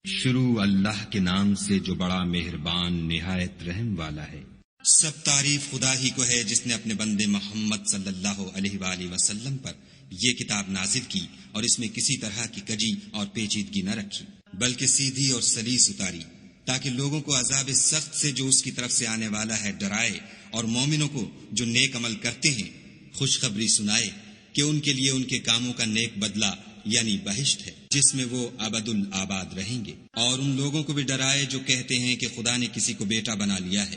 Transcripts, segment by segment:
شروع اللہ کے نام سے جو بڑا مہربان نہایت رحم والا ہے۔ سب تعریف خدا ہی کو ہے جس نے اپنے بندے محمد صلی اللہ علیہ وآلہ وسلم پر یہ کتاب نازل کی اور اس میں کسی طرح کی کجی اور پیچیدگی نہ رکھی، بلکہ سیدھی اور سلیس اتاری، تاکہ لوگوں کو عذاب سخت سے جو اس کی طرف سے آنے والا ہے ڈرائے، اور مومنوں کو جو نیک عمل کرتے ہیں خوشخبری سنائے کہ ان کے لیے ان کے کاموں کا نیک بدلہ یعنی بہشت ہے جس میں وہ ابد الآباد رہیں گے، اور ان لوگوں کو بھی ڈرائے جو کہتے ہیں کہ خدا نے کسی کو بیٹا بنا لیا ہے،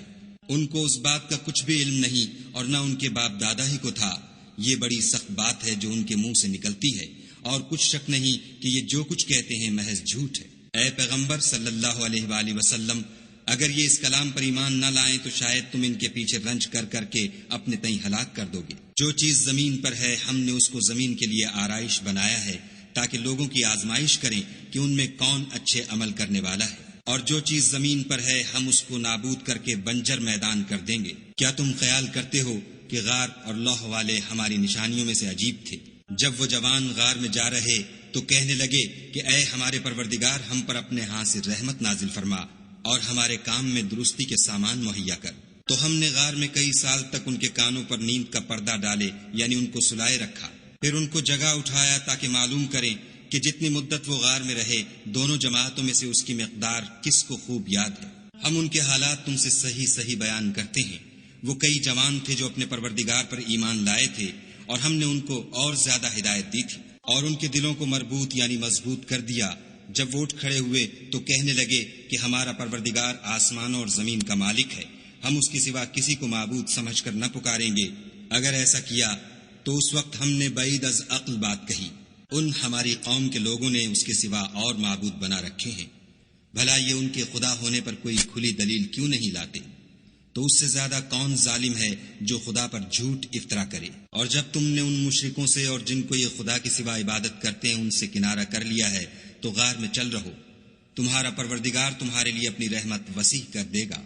ان کو اس بات کا کچھ بھی علم نہیں اور نہ ان کے باپ دادا ہی کو تھا۔ یہ بڑی سخت بات ہے جو ان کے منہ سے نکلتی ہے، اور کچھ شک نہیں کہ یہ جو کچھ کہتے ہیں محض جھوٹ ہے۔ اے پیغمبر صلی اللہ علیہ وآلہ وسلم، اگر یہ اس کلام پر ایمان نہ لائیں تو شاید تم ان کے پیچھے رنج کر کر کے اپنے تئیں ہلاک کر دو گے۔ جو چیز زمین پر ہے ہم نے اس کو زمین کے لیے آرائش بنایا ہے تاکہ لوگوں کی آزمائش کریں کہ ان میں کون اچھے عمل کرنے والا ہے، اور جو چیز زمین پر ہے ہم اس کو نابود کر کے بنجر میدان کر دیں گے۔ کیا تم خیال کرتے ہو کہ غار اور لوح والے ہماری نشانیوں میں سے عجیب تھے؟ جب وہ جوان غار میں جا رہے تو کہنے لگے کہ اے ہمارے پروردگار، ہم پر اپنے ہاتھ سے رحمت نازل فرما اور ہمارے کام میں درستی کے سامان مہیا کر۔ تو ہم نے غار میں کئی سال تک ان کے کانوں پر نیند کا پردہ ڈالے یعنی ان کو سلائے رکھا، پھر ان کو جگہ اٹھایا تاکہ معلوم کریں کہ جتنی مدت وہ غار میں رہے دونوں جماعتوں میں سے اس کی مقدار کس کو خوب یاد ہے۔ ہم ان کے حالات تم سے صحیح صحیح بیان کرتے ہیں۔ وہ کئی جوان تھے جو اپنے پروردگار پر ایمان لائے تھے، اور ہم نے ان کو اور زیادہ ہدایت دی تھی، اور ان کے دلوں کو مربوط یعنی مضبوط کر دیا۔ جب وہ اٹھ کھڑے ہوئے تو کہنے لگے کہ ہمارا پروردگار آسمانوں اور زمین کا مالک ہے، ہم اس کے سوا کسی کو معبود سمجھ کر نہ پکاریں گے۔ اگر ایسا کیا تو اس وقت ہم نے بعید از عقل بات کہی، ان ہماری قوم کے لوگوں نے اس کے سوا اور معبود بنا رکھے ہیں۔ بھلا یہ ان کے خدا ہونے پر کوئی کھلی دلیل کیوں نہیں لاتے؟ تو اس سے زیادہ کون ظالم ہے جو خدا پر جھوٹ افطرا کرے؟ اور جب تم نے ان مشرکوں سے اور جن کو یہ خدا کے سوا عبادت کرتے ہیں ان سے کنارہ کر لیا ہے تو غار میں چل رہو، تمہارا پروردگار تمہارے لیے اپنی رحمت وسیع کر دے گا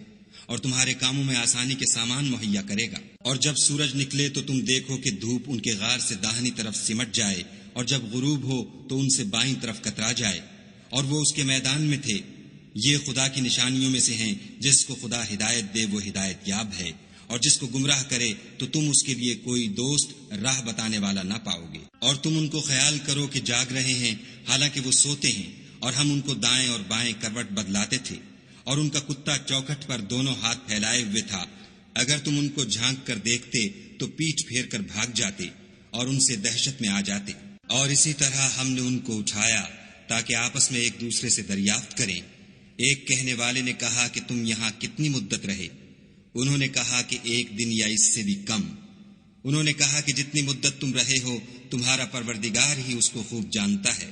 اور تمہارے کاموں میں آسانی کے سامان مہیا کرے گا۔ اور جب سورج نکلے تو تم دیکھو کہ دھوپ ان کے غار سے داہنی طرف سمٹ جائے، اور جب غروب ہو تو ان سے بائیں طرف کترا جائے، اور وہ اس کے میدان میں تھے۔ یہ خدا کی نشانیوں میں سے ہیں، جس کو خدا ہدایت دے وہ ہدایت یاب ہے، اور جس کو گمراہ کرے تو تم اس کے لیے کوئی دوست راہ بتانے والا نہ پاؤ گے۔ اور تم ان کو خیال کرو کہ جاگ رہے ہیں حالانکہ وہ سوتے ہیں، اور ہم ان کو دائیں اور بائیں کروٹ بدلاتے تھے، اور ان کا کتا چوکھٹ پر دونوں ہاتھ پھیلائے ہوئے تھا۔ اگر تم ان کو جھانک کر دیکھتے تو پیٹھ پھیر کر بھاگ جاتے اور ان سے دہشت میں آ جاتے۔ اور اسی طرح ہم نے ان کو اٹھایا تاکہ آپس میں ایک دوسرے سے دریافت کریں۔ ایک کہنے والے نے کہا کہ تم یہاں کتنی مدت رہے؟ انہوں نے کہا کہ 1 دن یا اس سے بھی کم۔ انہوں نے کہا کہ جتنی مدت تم رہے ہو تمہارا پروردگار ہی اس کو خوب جانتا ہے۔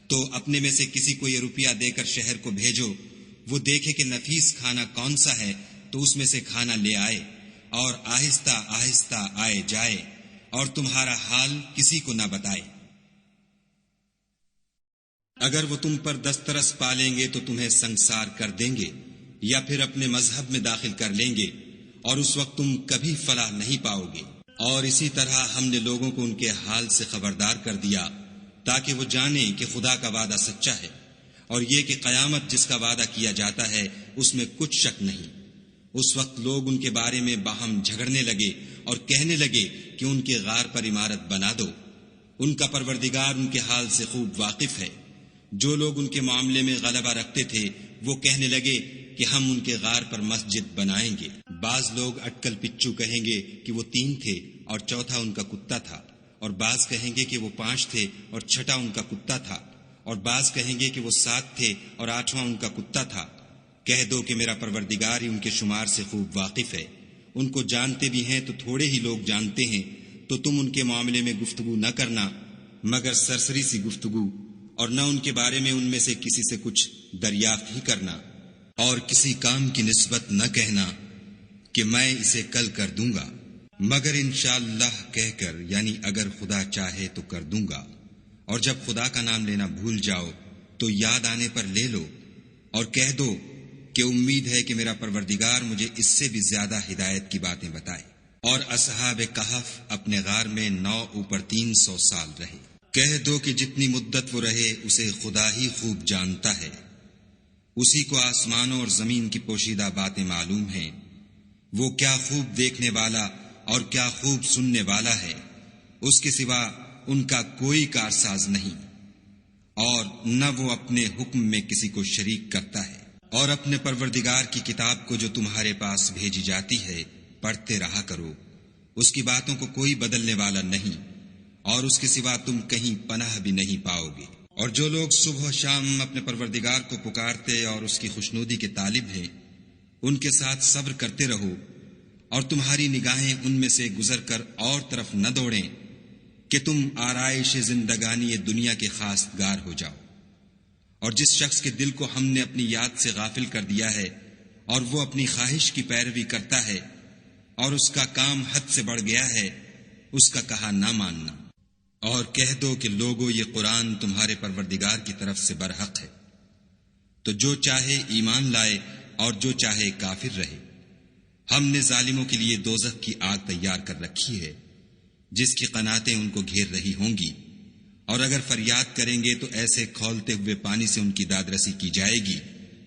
تو اپنے میں سے کسی کو یہ روپیہ دے کر شہر کو بھیجو، وہ دیکھے کہ نفیس کھانا کون سا ہے تو اس میں سے کھانا لے آئے، اور آہستہ آہستہ آئے جائے، اور تمہارا حال کسی کو نہ بتائے۔ اگر وہ تم پر دسترس پالیں گے تو تمہیں سنگسار کر دیں گے، یا پھر اپنے مذہب میں داخل کر لیں گے، اور اس وقت تم کبھی فلاح نہیں پاؤ گے۔ اور اسی طرح ہم نے لوگوں کو ان کے حال سے خبردار کر دیا تاکہ وہ جانیں کہ خدا کا وعدہ سچا ہے، اور یہ کہ قیامت جس کا وعدہ کیا جاتا ہے اس میں کچھ شک نہیں۔ اس وقت لوگ ان کے بارے میں باہم جھگڑنے لگے اور کہنے لگے کہ ان کے غار پر عمارت بنا دو۔ ان کا پروردگار ان کے حال سے خوب واقف ہے۔ جو لوگ ان کے معاملے میں غلبہ رکھتے تھے وہ کہنے لگے کہ ہم ان کے غار پر مسجد بنائیں گے۔ بعض لوگ اٹکل پچو کہیں گے کہ وہ 3 تھے اور چوتھا ان کا کتا تھا، اور بعض کہیں گے کہ وہ 5 تھے اور چھٹا ان کا کتا تھا، اور بعض کہیں گے کہ وہ 7 تھے اور 8واں ان کا کتا تھا۔ کہہ دو کہ میرا پروردگار ہی ان کے شمار سے خوب واقف ہے۔ ان کو جانتے بھی ہیں تو تھوڑے ہی لوگ جانتے ہیں، تو تم ان کے معاملے میں گفتگو نہ کرنا مگر سرسری سی گفتگو، اور نہ ان کے بارے میں ان میں سے کسی سے کچھ دریافت ہی کرنا، اور کسی کام کی نسبت نہ کہنا کہ میں اسے کل کر دوں گا، مگر انشاءاللہ کہہ کر یعنی اگر خدا چاہے تو کر دوں گا۔ اور جب خدا کا نام لینا بھول جاؤ تو یاد آنے پر لے لو، اور کہہ دو کہ امید ہے کہ میرا پروردگار مجھے اس سے بھی زیادہ ہدایت کی باتیں بتائے۔ اور اصحاب کہف اپنے غار میں 9 اوپر 300 سال رہے۔ کہہ دو کہ جتنی مدت وہ رہے اسے خدا ہی خوب جانتا ہے۔ اسی کو آسمانوں اور زمین کی پوشیدہ باتیں معلوم ہیں۔ وہ کیا خوب دیکھنے والا اور کیا خوب سننے والا ہے، اس کے سوا ان کا کوئی کارساز نہیں، اور نہ وہ اپنے حکم میں کسی کو شریک کرتا ہے۔ اور اپنے پروردگار کی کتاب کو جو تمہارے پاس بھیجی جاتی ہے پڑھتے رہا کرو، اس کی باتوں کو کوئی بدلنے والا نہیں، اور اس کے سوا تم کہیں پناہ بھی نہیں پاؤ گے۔ اور جو لوگ صبح و شام اپنے پروردگار کو پکارتے اور اس کی خوشنودی کے طالب ہیں، ان کے ساتھ صبر کرتے رہو، اور تمہاری نگاہیں ان میں سے گزر کر اور طرف نہ دوڑیں کہ تم آرائش زندگانی دنیا کے خواستگار ہو جاؤ۔ اور جس شخص کے دل کو ہم نے اپنی یاد سے غافل کر دیا ہے اور وہ اپنی خواہش کی پیروی کرتا ہے اور اس کا کام حد سے بڑھ گیا ہے، اس کا کہا نہ ماننا۔ اور کہہ دو کہ لوگو یہ قرآن تمہارے پروردگار کی طرف سے برحق ہے، تو جو چاہے ایمان لائے اور جو چاہے کافر رہے۔ ہم نے ظالموں کے لیے دوزخ کی آگ تیار کر رکھی ہے، جس کی قناتیں ان کو گھیر رہی ہوں گی، اور اگر فریاد کریں گے تو ایسے کھولتے ہوئے پانی سے ان کی دادرسی کی جائے گی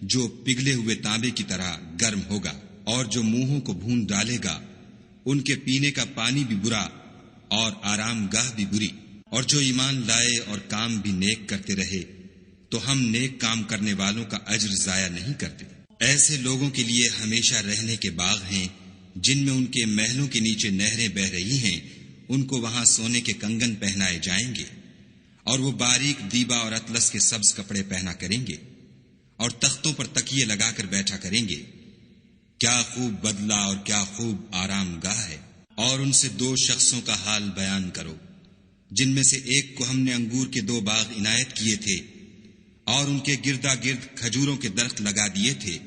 جو پگھلے ہوئے تانبے کی طرح گرم ہوگا، اور جو منہوں کو بھون ڈالے گا ان کے پینے کا پانی بھی برا اور آرام گاہ بھی بری۔ اور جو ایمان لائے اور کام بھی نیک کرتے رہے تو ہم نیک کام کرنے والوں کا اجر ضائع نہیں کرتے۔ ایسے لوگوں کے لیے ہمیشہ رہنے کے باغ ہیں جن میں ان کے محلوں کے نیچے نہریں بہ رہی ہیں، ان کو وہاں سونے کے کنگن پہنائے جائیں گے، اور وہ باریک دیبا اور اطلس کے سبز کپڑے پہنا کریں گے، اور تختوں پر تکیے لگا کر بیٹھا کریں گے۔ کیا خوب بدلہ اور کیا خوب آرام گاہ ہے۔ اور ان سے دو شخصوں کا حال بیان کرو، جن میں سے ایک کو ہم نے انگور کے 2 باغ عنایت کیے تھے، اور ان کے گردا گرد کھجوروں کے درخت لگا دیے تھے،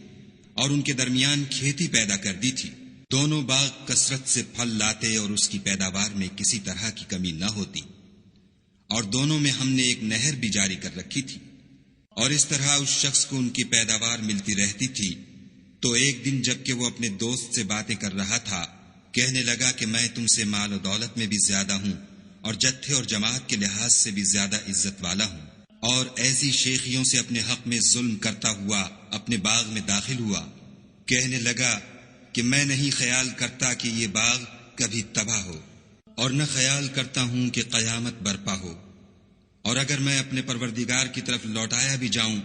اور ان کے درمیان کھیتی پیدا کر دی تھی۔ دونوں باغ کثرت سے پھل لاتے اور اس کی پیداوار میں کسی طرح کی کمی نہ ہوتی، اور دونوں میں ہم نے ایک نہر بھی جاری کر رکھی تھی۔ اور اس طرح اس شخص کو ان کی پیداوار ملتی رہتی تھی۔ تو ایک دن جب کہ وہ اپنے دوست سے باتیں کر رہا تھا، کہنے لگا کہ میں تم سے مال و دولت میں بھی زیادہ ہوں، اور جتھے اور جماعت کے لحاظ سے بھی زیادہ عزت والا ہوں۔ اور ایسی شیخیوں سے اپنے حق میں ظلم کرتا ہوا اپنے باغ میں داخل ہوا، کہنے لگا کہ میں نہیں خیال کرتا کہ یہ باغ کبھی تباہ ہو، اور نہ خیال کرتا ہوں کہ قیامت برپا ہو، اور اگر میں اپنے پروردگار کی طرف لوٹایا بھی جاؤں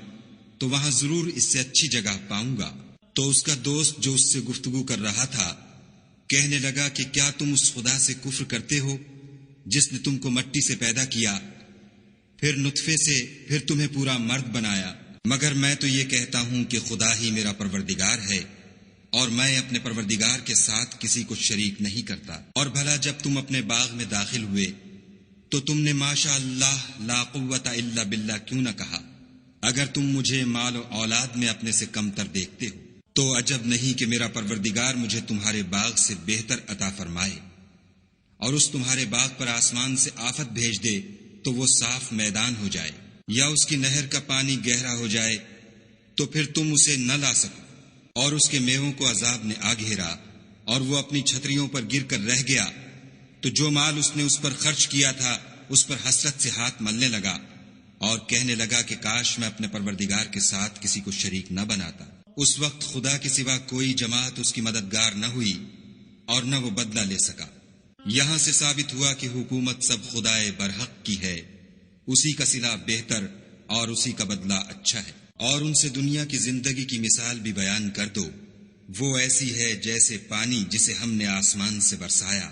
تو وہاں ضرور اس سے اچھی جگہ پاؤں گا۔ تو اس کا دوست جو اس سے گفتگو کر رہا تھا کہنے لگا کہ کیا تم اس خدا سے کفر کرتے ہو جس نے تم کو مٹی سے پیدا کیا، پھر نطفے سے، پھر تمہیں پورا مرد بنایا؟ مگر میں تو یہ کہتا ہوں کہ خدا ہی میرا پروردگار ہے، اور میں اپنے پروردگار کے ساتھ کسی کو شریک نہیں کرتا۔ اور بھلا جب تم اپنے باغ میں داخل ہوئے تو تم نے ماشاء اللہ لا قوت الا باللہ کیوں نہ کہا؟ اگر تم مجھے مال و اولاد میں اپنے سے کم تر دیکھتے ہو تو عجب نہیں کہ میرا پروردگار مجھے تمہارے باغ سے بہتر عطا فرمائے، اور اس تمہارے باغ پر آسمان سے آفت بھیج دے تو وہ صاف میدان ہو جائے، یا اس کی نہر کا پانی گہرا ہو جائے تو پھر تم اسے نہ لا سکو، اور اس کے میووں کو عذاب نے آ گھیرا اور وہ اپنی چھتریوں پر گر کر رہ گیا، تو جو مال اس نے اس پر خرچ کیا تھا اس پر حسرت سے ہاتھ ملنے لگا اور کہنے لگا کہ کاش میں اپنے پروردگار کے ساتھ کسی کو شریک نہ بناتا۔ اس وقت خدا کے سوا کوئی جماعت اس کی مددگار نہ ہوئی اور نہ وہ بدلہ لے سکا۔ یہاں سے ثابت ہوا کہ حکومت سب خدائے برحق کی ہے، اسی کا صلہ بہتر اور اسی کا بدلہ اچھا ہے۔ اور ان سے دنیا کی زندگی کی مثال بھی بیان کر دو، وہ ایسی ہے جیسے پانی جسے ہم نے آسمان سے برسایا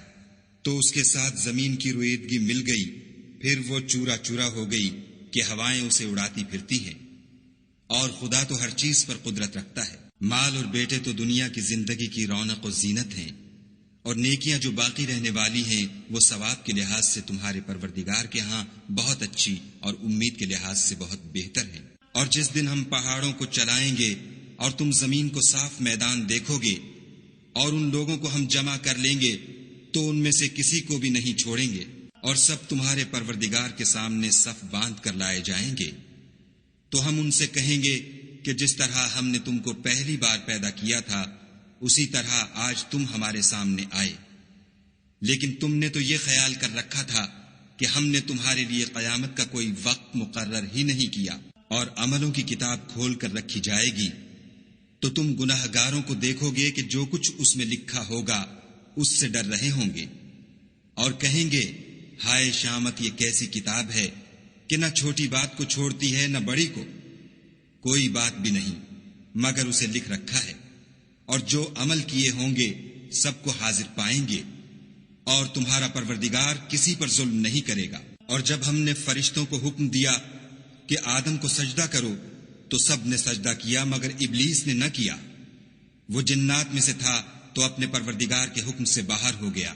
تو اس کے ساتھ زمین کی رویدگی مل گئی، پھر وہ چورا چورا ہو گئی کہ ہوائیں اسے اڑاتی پھرتی ہیں۔ اور خدا تو ہر چیز پر قدرت رکھتا ہے۔ مال اور بیٹے تو دنیا کی زندگی کی رونق و زینت ہیں، اور نیکیاں جو باقی رہنے والی ہیں وہ ثواب کے لحاظ سے تمہارے پروردگار کے ہاں بہت اچھی اور امید کے لحاظ سے بہت بہتر ہیں۔ اور جس دن ہم پہاڑوں کو چلائیں گے اور تم زمین کو صاف میدان دیکھو گے، اور ان لوگوں کو ہم جمع کر لیں گے تو ان میں سے کسی کو بھی نہیں چھوڑیں گے، اور سب تمہارے پروردگار کے سامنے صف باندھ کر لائے جائیں گے۔ تو ہم ان سے کہیں گے کہ جس طرح ہم نے تم کو پہلی بار پیدا کیا تھا اسی طرح آج تم ہمارے سامنے آئے، لیکن تم نے تو یہ خیال کر رکھا تھا کہ ہم نے تمہارے لیے قیامت کا کوئی وقت مقرر ہی نہیں کیا۔ اور عملوں کی کتاب کھول کر رکھی جائے گی تو تم گناہگاروں کو دیکھو گے کہ جو کچھ اس میں لکھا ہوگا اس سے ڈر رہے ہوں گے، اور کہیں گے ہائے شامت، یہ کیسی کتاب ہے کہ نہ چھوٹی بات کو چھوڑتی ہے نہ بڑی کو، کوئی بات بھی نہیں مگر اسے لکھ رکھا ہے، اور جو عمل کیے ہوں گے سب کو حاضر پائیں گے، اور تمہارا پروردگار کسی پر ظلم نہیں کرے گا۔ اور جب ہم نے فرشتوں کو حکم دیا کہ آدم کو سجدہ کرو تو سب نے سجدہ کیا مگر ابلیس نے نہ کیا، وہ جنات میں سے تھا تو اپنے پروردگار کے حکم سے باہر ہو گیا۔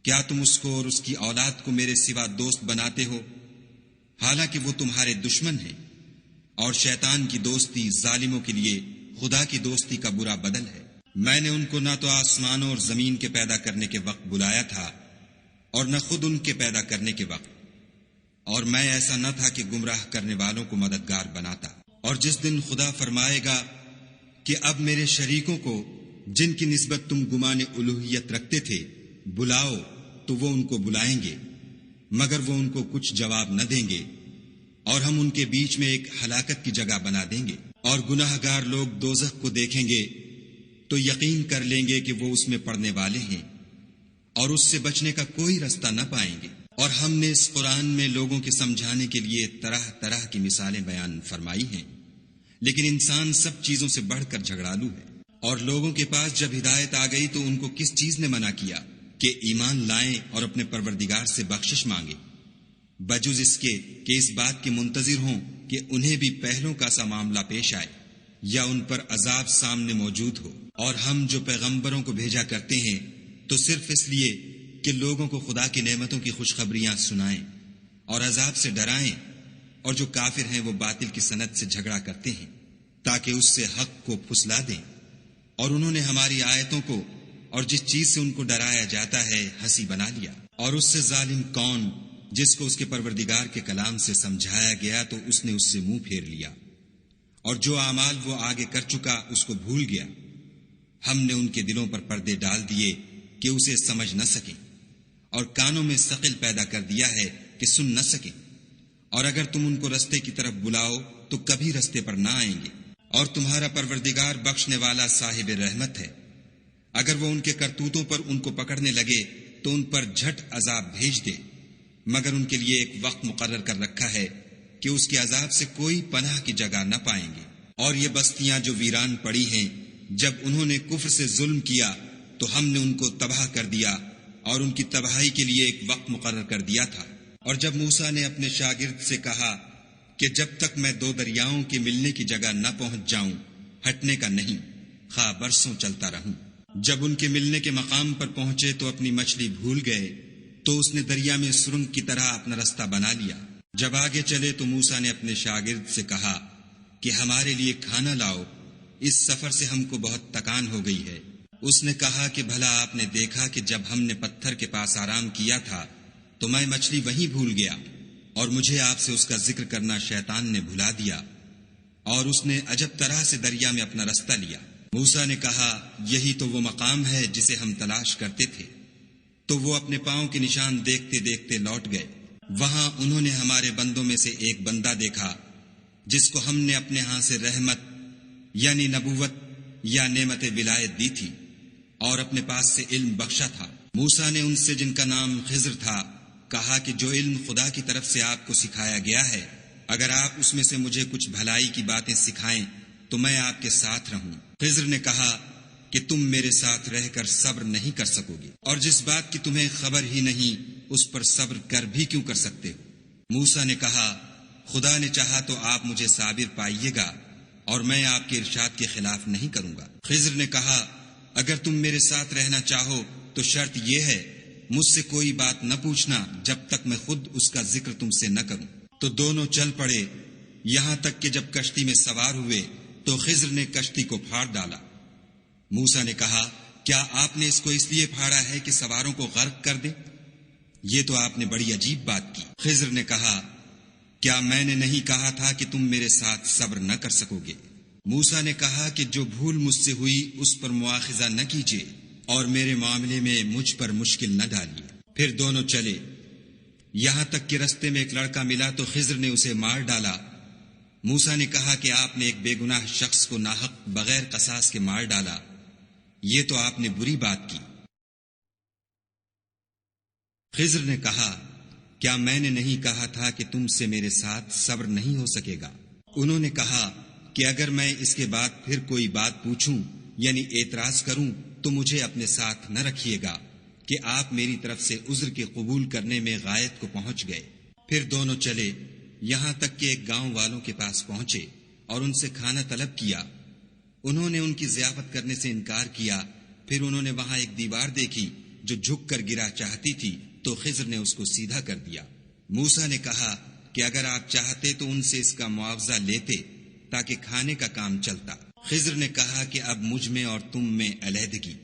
کیا تم اس کو اور اس کی اولاد کو میرے سوا دوست بناتے ہو، حالانکہ وہ تمہارے دشمن ہیں، اور شیطان کی دوستی ظالموں کے لیے خدا کی دوستی کا برا بدل ہے۔ میں نے ان کو نہ تو آسمانوں اور زمین کے پیدا کرنے کے وقت بلایا تھا اور نہ خود ان کے پیدا کرنے کے وقت، اور میں ایسا نہ تھا کہ گمراہ کرنے والوں کو مددگار بناتا۔ اور جس دن خدا فرمائے گا کہ اب میرے شریکوں کو جن کی نسبت تم گمان الوہیت رکھتے تھے بلاؤ، تو وہ ان کو بلائیں گے مگر وہ ان کو کچھ جواب نہ دیں گے، اور ہم ان کے بیچ میں ایک ہلاکت کی جگہ بنا دیں گے۔ اور گناہ گار لوگ دوزخ کو دیکھیں گے تو یقین کر لیں گے کہ وہ اس میں پڑنے والے ہیں، اور اس سے بچنے کا کوئی رستہ نہ پائیں گے۔ اور ہم نے اس قرآن میں لوگوں کے سمجھانے کے لیے طرح طرح کی مثالیں بیان فرمائی ہیں، لیکن انسان سب چیزوں سے بڑھ کر جھگڑالو ہے۔ اور لوگوں کے پاس جب ہدایت آ گئی تو ان کو کس چیز نے منع کیا کہ ایمان لائیں اور اپنے پروردگار سے بخشش مانگے، بجز اس کے کہ اس بات کے منتظر ہوں کہ انہیں بھی پہلوں کا سا معاملہ پیش آئے یا ان پر عذاب سامنے موجود ہو۔ اور ہم جو پیغمبروں کو بھیجا کرتے ہیں تو صرف اس لیے کہ لوگوں کو خدا کی نعمتوں کی خوشخبریاں سنائیں اور عذاب سے ڈرائیں، اور جو کافر ہیں وہ باطل کی سنت سے جھگڑا کرتے ہیں تاکہ اس سے حق کو پھسلا دیں۔ اور انہوں نے ہماری آیتوں کو اور جس چیز سے ان کو ڈرایا جاتا ہے ہنسی بنا لیا۔ اور اس سے ظالم کون جس کو اس کے پروردگار کے کلام سے سمجھایا گیا تو اس نے اس سے منہ پھیر لیا، اور جو اعمال وہ آگے کر چکا اس کو بھول گیا۔ ہم نے ان کے دلوں پر پردے ڈال دیے کہ اسے سمجھ نہ سکیں، اور کانوں میں ثقل پیدا کر دیا ہے کہ سن نہ سکیں، اور اگر تم ان کو رستے کی طرف بلاؤ تو کبھی رستے پر نہ آئیں گے۔ اور تمہارا پروردگار بخشنے والا صاحب رحمت ہے، اگر وہ ان کے کرتوتوں پر ان کو پکڑنے لگے تو ان پر جھٹ عذاب بھیج دے، مگر ان کے لیے ایک وقت مقرر کر رکھا ہے کہ اس کے عذاب سے کوئی پناہ کی جگہ نہ پائیں گے۔ اور یہ بستیاں جو ویران پڑی ہیں، جب انہوں نے کفر سے ظلم کیا تو ہم نے ان کو تباہ کر دیا، اور ان کی تباہی کے لیے ایک وقت مقرر کر دیا تھا۔ اور جب موسیٰ نے اپنے شاگرد سے کہا کہ جب تک میں دو دریاؤں کے ملنے کی جگہ نہ پہنچ جاؤں ہٹنے کا نہیں، خواہ برسوں چلتا رہوں۔ جب ان کے ملنے کے مقام پر پہنچے تو اپنی مچھلی بھول گئے، تو اس نے دریا میں سرنگ کی طرح اپنا رستہ بنا لیا۔ جب آگے چلے تو موسیٰ نے اپنے شاگرد سے کہا کہ ہمارے لیے کھانا لاؤ، اس سفر سے ہم کو بہت تکان ہو گئی ہے۔ اس نے کہا کہ بھلا آپ نے دیکھا کہ جب ہم نے پتھر کے پاس آرام کیا تھا تو میں مچھلی وہیں بھول گیا، اور مجھے آپ سے اس کا ذکر کرنا شیطان نے بھلا دیا، اور اس نے عجب طرح سے دریا میں اپنا رستہ لیا۔ موسیٰ نے کہا یہی تو وہ مقام ہے جسے ہم تلاش کرتے تھے۔ تو وہ اپنے پاؤں کے نشان دیکھتے دیکھتے لوٹ گئے۔ وہاں انہوں نے ہمارے بندوں میں سے ایک بندہ دیکھا جس کو ہم نے اپنے ہاں سے رحمت یعنی نبوت یا نعمت ولایت دی تھی، اور اپنے پاس سے علم بخشا تھا۔ موسیٰ نے ان سے جن کا نام خضر تھا کہا کہ جو علم خدا کی طرف سے آپ کو سکھایا گیا ہے، اگر آپ اس میں سے مجھے کچھ بھلائی کی باتیں سکھائیں تو میں آپ کے ساتھ رہوں۔ خضر نے کہا کہ تم میرے ساتھ رہ کر صبر نہیں کر سکو گے، اور جس بات کی تمہیں خبر ہی نہیں اس پر صبر کر بھی کیوں کر سکتے ہو؟ موسیٰ نے کہا خدا نے چاہا تو آپ مجھے صابر پائیے گا، اور میں آپ کے ارشاد کے خلاف نہیں کروں گا۔ خضر نے کہا اگر تم میرے ساتھ رہنا چاہو تو شرط یہ ہے مجھ سے کوئی بات نہ پوچھنا جب تک میں خود اس کا ذکر تم سے نہ کروں۔ تو دونوں چل پڑے، یہاں تک کہ جب کشتی میں سوار ہوئے تو خضر نے کشتی کو پھاڑ ڈالا۔ موسیٰ نے کہا کیا آپ نے اس کو اس لیے پھاڑا ہے کہ سواروں کو غرق کر دیں؟ یہ تو آپ نے بڑی عجیب بات کی۔ خضر نے کہا کیا میں نے نہیں کہا تھا کہ تم میرے ساتھ صبر نہ کر سکو گے؟ موسیٰ نے کہا کہ جو بھول مجھ سے ہوئی اس پر مواخذہ نہ کیجیے، اور میرے معاملے میں مجھ پر مشکل نہ ڈالیے۔ پھر دونوں چلے، یہاں تک کہ رستے میں ایک لڑکا ملا تو خضر نے اسے مار ڈالا، موسیٰ نے کہا کہ آپ نے ایک بے گناہ شخص کو ناحق بغیر قصاص کے مار ڈالا، یہ تو آپ نے بری بات کی۔ خضر نے کہا کیا میں نے نہیں کہا تھا کہ تم سے میرے ساتھ صبر نہیں ہو سکے گا؟ انہوں نے کہا کہ اگر میں اس کے بعد پھر کوئی بات پوچھوں یعنی اعتراض کروں تو مجھے اپنے ساتھ نہ رکھیے گا کہ آپ میری طرف سے عذر کے قبول کرنے میں غایت کو پہنچ گئے۔ پھر دونوں چلے یہاں تک کہ ایک گاؤں والوں کے پاس پہنچے اور ان سے کھانا طلب کیا۔ انہوں نے ان کی ضیافت کرنے سے انکار کیا۔ پھر انہوں نے وہاں ایک دیوار دیکھی جو جھک کر گرا چاہتی تھی تو خضر نے اس کو سیدھا کر دیا۔ موسیٰ نے کہا کہ اگر آپ چاہتے تو ان سے اس کا معاوضہ لیتے تاکہ کھانے کا کام چلتا۔ خضر نے کہا کہ اب مجھ میں اور تم میں علیحدگی،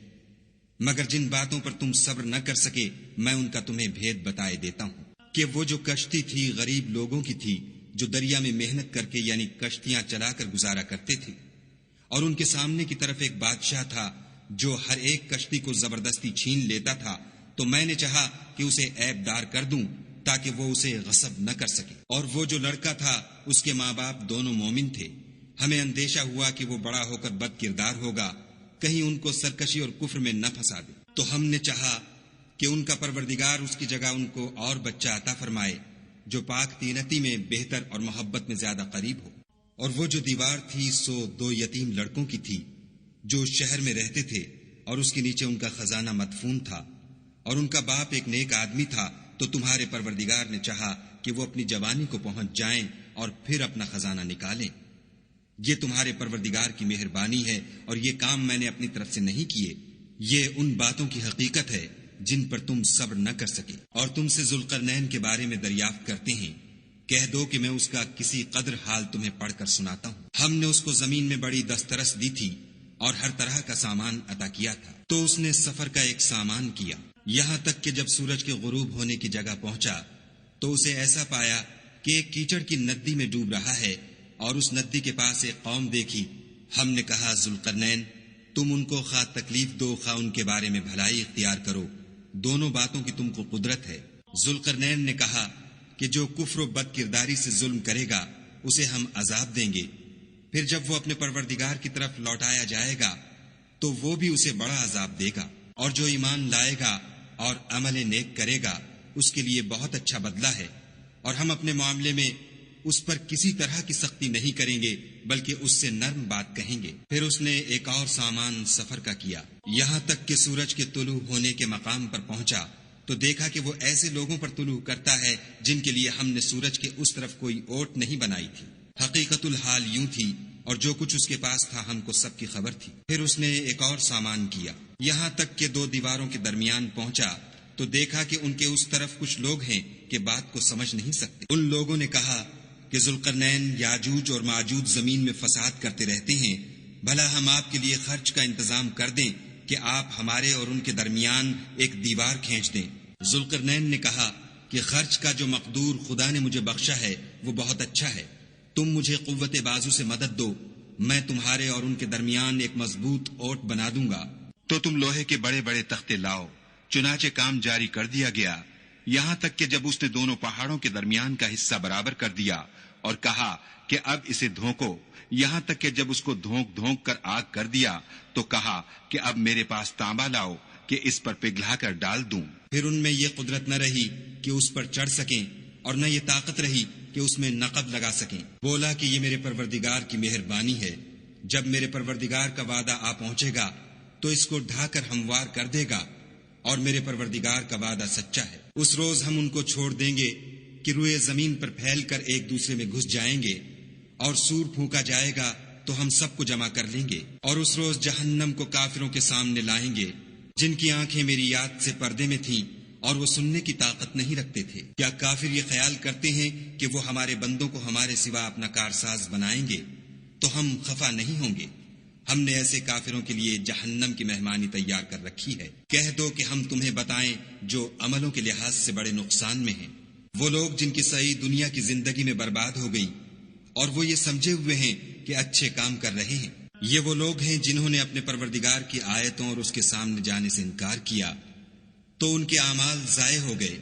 مگر جن باتوں پر تم صبر نہ کر سکے میں ان کا تمہیں بھید بتائے دیتا ہوں کہ وہ جو کشتی تھی غریب لوگوں کی تھی جو دریا میں محنت کر کے یعنی کشتیاں چلا کر گزارا کرتے تھے، اور ان کے سامنے کی طرف ایک بادشاہ تھا جو ہر ایک کشتی کو زبردستی چھین لیتا تھا، تو میں نے چاہا کہ اسے عیب دار کر دوں تاکہ وہ اسے غصب نہ کر سکے۔ اور وہ جو لڑکا تھا اس کے ماں باپ دونوں مومن تھے۔ ہمیں اندیشہ ہوا کہ وہ بڑا ہو کر بد کردار ہوگا، کہیں ان کو سرکشی اور کفر میں نہ پھنسا دے، تو ہم نے چاہا کہ ان کا پروردگار اس کی جگہ ان کو اور بچہ عطا فرمائے جو پاک تینتی میں بہتر اور محبت میں زیادہ قریب ہو۔ اور وہ جو دیوار تھی سو 2 یتیم لڑکوں کی تھی جو شہر میں رہتے تھے، اور اس کے نیچے ان کا خزانہ مدفون تھا، اور ان کا باپ ایک نیک آدمی تھا، تو تمہارے پروردگار نے چاہا کہ وہ اپنی جوانی کو پہنچ جائیں اور پھر اپنا خزانہ نکالیں۔ یہ تمہارے پروردگار کی مہربانی ہے اور یہ کام میں نے اپنی طرف سے نہیں کیے۔ یہ ان باتوں کی حقیقت ہے جن پر تم صبر نہ کر سکے۔ اور تم سے ذوالقرنین کے بارے میں دریافت کرتے ہیں، کہہ دو کہ میں اس کا کسی قدر حال تمہیں پڑھ کر سناتا ہوں۔ ہم نے اس کو زمین میں بڑی دسترس دی تھی اور ہر طرح کا سامان عطا کیا تھا، تو اس نے سفر کا ایک سامان کیا، یہاں تک کہ جب سورج کے غروب ہونے کی جگہ پہنچا تو اسے ایسا پایا کہ ایک کیچڑ کی ندی میں ڈوب رہا ہے، اور اس ندی کے پاس ایک قوم دیکھی۔ ہم نے کہا ذوالقرنین تم ان کو خواہ تکلیف دو خواہ ان کے بارے میں بھلائی اختیار کرو، دونوں باتوں کی تم کو قدرت ہے۔ ذوالقرنین نے کہا کہ جو کفر و بد کرداری سے ظلم کرے گا اسے ہم عذاب دیں گے، پھر جب وہ اپنے پروردگار کی طرف لوٹایا جائے گا تو وہ بھی اسے بڑا عذاب دے گا، اور جو ایمان لائے گا اور عمل نیک کرے گا اس کے لیے بہت اچھا بدلہ ہے، اور ہم اپنے معاملے میں اس پر کسی طرح کی سختی نہیں کریں گے بلکہ اس سے نرم بات کہیں گے۔ پھر اس نے ایک اور سامان سفر کا کیا، یہاں تک کہ سورج کے طلوع ہونے کے مقام پر پہنچا تو دیکھا کہ وہ ایسے لوگوں پر طلوع کرتا ہے جن کے لیے ہم نے سورج کے اس طرف کوئی اوٹ نہیں بنائی تھی۔ حقیقت الحال یوں تھی، اور جو کچھ اس کے پاس تھا ہم کو سب کی خبر تھی۔ پھر اس نے ایک اور سامان کیا، یہاں تک کہ 2 دیواروں کے درمیان پہنچا تو دیکھا کہ ان کے اس طرف کچھ لوگ ہیں کہ بات کو سمجھ نہیں سکتے۔ ان لوگوں نے کہا کہ ذوالقرنین یاجوج اور ماجوج زمین میں فساد کرتے رہتے ہیں، بھلا ہم آپ کے لیے خرچ کا انتظام کر دیں کہ آپ ہمارے اور ان کے درمیان ایک دیوار کھینچ دیں۔ ذوالقرنین نے کہا کہ خرچ کا جو مقدور خدا نے مجھے بخشا ہے وہ بہت اچھا ہے، تم مجھے قوت بازو سے مدد دو، میں تمہارے اور ان کے درمیان ایک مضبوط اوٹ بنا دوں گا۔ تو تم لوہے کے بڑے بڑے تختے لاؤ۔ چنانچہ کام جاری کر دیا گیا، یہاں تک کہ جب اس نے دونوں پہاڑوں کے درمیان کا حصہ برابر کر دیا اور کہا کہ اب اسے دھونکو، یہاں تک کہ جب اس کو دھونک دھونک کر آگ کر دیا تو کہا کہ اب میرے پاس تانبا لاؤ کہ اس پر پگھلا کر ڈال دوں۔ پھر ان میں یہ قدرت نہ رہی کہ اس پر چڑھ سکیں اور نہ یہ طاقت رہی کہ اس میں نقب لگا سکیں۔ بولا کہ یہ میرے پروردگار کی مہربانی ہے، جب میرے پروردگار کا وعدہ آ پہنچے گا تو اس کو ڈھا کر ہموار کر دے گا، اور میرے پروردگار کا وعدہ سچا ہے۔ اس روز ہم ان کو چھوڑ دیں گے کہ روئے زمین پر پھیل کر ایک دوسرے میں گھس جائیں گے، اور سور پھونکا جائے گا تو ہم سب کو جمع کر لیں گے، اور اس روز جہنم کو کافروں کے سامنے لائیں گے جن کی آنکھیں میری یاد سے پردے میں تھیں اور وہ سننے کی طاقت نہیں رکھتے تھے۔ کیا کافر یہ خیال کرتے ہیں کہ وہ ہمارے بندوں کو ہمارے سوا اپنا کارساز بنائیں گے؟ تو ہم خفا نہیں ہوں گے، ہم نے ایسے کافروں کے لیے جہنم کی مہمانی تیار کر رکھی ہے۔ کہہ دو کہ ہم تمہیں بتائیں جو عملوں کے لحاظ سے بڑے نقصان میں ہیں، وہ لوگ جن کی صحیح دنیا کی زندگی میں برباد ہو گئی اور وہ یہ سمجھے ہوئے ہیں کہ اچھے کام کر رہے ہیں۔ یہ وہ لوگ ہیں جنہوں نے اپنے پروردگار کی آیتوں اور اس کے سامنے جانے سے انکار کیا، تو ان کے اعمال ضائع ہو گئے،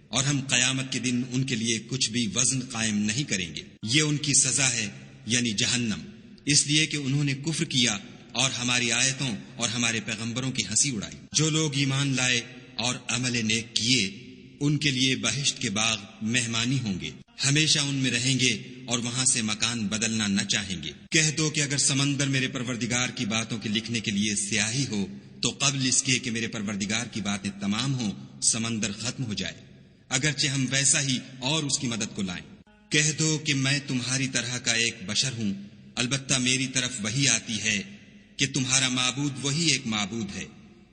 اور ہم قیامت کے دن ان کے لیے کچھ بھی وزن قائم نہیں کریں گے۔ یہ ان کی سزا ہے یعنی جہنم، اس لیے کہ انہوں نے کفر کیا اور ہماری آیتوں اور ہمارے پیغمبروں کی ہنسی اڑائی۔ جو لوگ ایمان لائے اور عمل نیک کیے ان کے لیے بہشت کے باغ مہمانی ہوں گے، ہمیشہ ان میں رہیں گے اور وہاں سے مکان بدلنا نہ چاہیں گے۔ کہہ دو کہ اگر سمندر میرے پروردگار کی باتوں کے لکھنے کے لیے سیاہی ہو تو قبل اس کے کہ میرے پروردگار کی باتیں تمام ہوں سمندر ختم ہو جائے، اگرچہ ہم ویسا ہی اور اس کی مدد کو لائیں۔ کہہ دو کہ میں تمہاری طرح کا ایک بشر ہوں، البتہ میری طرف وہی آتی ہے کہ تمہارا معبود وہی ایک معبود ہے۔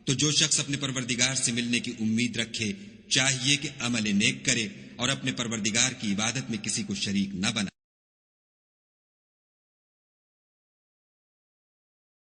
تو جو شخص اپنے پروردگار سے ملنے کی امید رکھے چاہیے کہ عمل نیک کرے اور اپنے پروردگار کی عبادت میں کسی کو شریک نہ بنائے۔